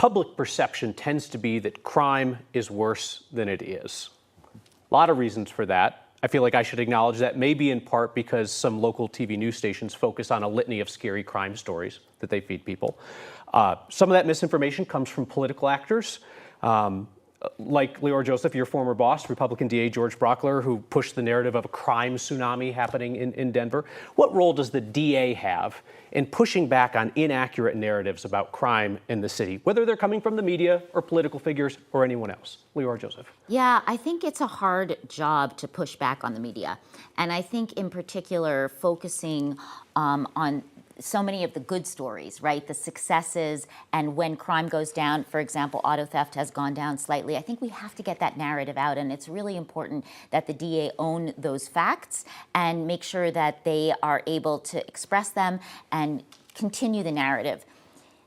public perception tends to be that crime is worse than it is. A lot of reasons for that. I feel like I should acknowledge that, maybe in part because some local TV news stations focus on a litany of scary crime stories that they feed people. Some of that misinformation comes from political actors, like Leora Joseph, your former boss, Republican DA George Brauchler, who pushed the narrative of a crime tsunami happening in Denver. What role does the DA have in pushing back on inaccurate narratives about crime in the city, whether they're coming from the media or political figures or anyone else? Leora Joseph. Yeah, I think it's a hard job to push back on the media. And I think in particular, focusing on so many of the good stories, right? The successes, and when crime goes down, for example, auto theft has gone down slightly. I think we have to get that narrative out, and it's really important that the DA own those facts and make sure that they are able to express them and continue the narrative.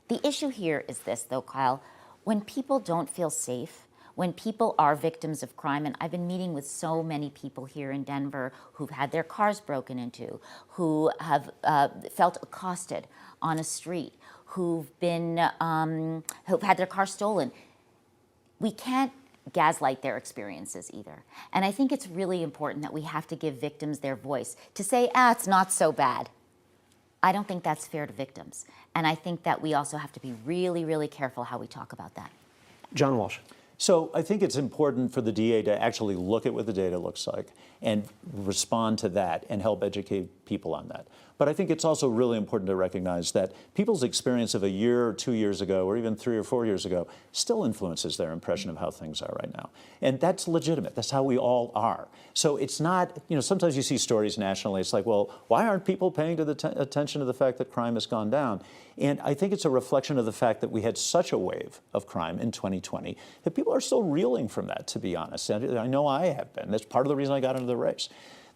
The issue here is this, though, Kyle. When people don't feel safe, when people are victims of crime, and I've been meeting with so many people here in Denver who've had their cars broken into, who have felt accosted on a street, who've had their car stolen. We can't gaslight their experiences either. And I think it's really important that we have to give victims their voice. To say, it's not so bad, I don't think that's fair to victims. And I think that we also have to be really, really careful how we talk about that. John Walsh. So I think it's important for the DA to actually look at what the data looks like and respond to that and help educate people on that. But I think it's also really important to recognize that people's experience of a year or 2 years ago, or even 3 or 4 years ago, still influences their impression of how things are right now. And that's legitimate. That's how we all are. So it's not, sometimes you see stories nationally, it's like, well, why aren't people paying attention to the fact that crime has gone down? And I think it's a reflection of the fact that we had such a wave of crime in 2020 that people are still reeling from that, to be honest. And I know I have been. That's part of the reason I got into the race.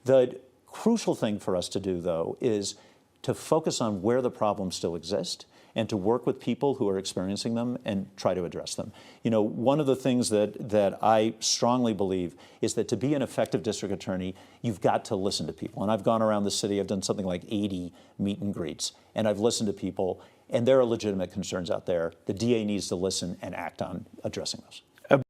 The crucial thing for us to do, though, is to focus on where the problems still exist and to work with people who are experiencing them and try to address them. One of the things that I strongly believe is that to be an effective district attorney, you've got to listen to people. And I've gone around the city, I've done something like 80 meet and greets, and I've listened to people, and there are legitimate concerns out there. The DA needs to listen and act on addressing those.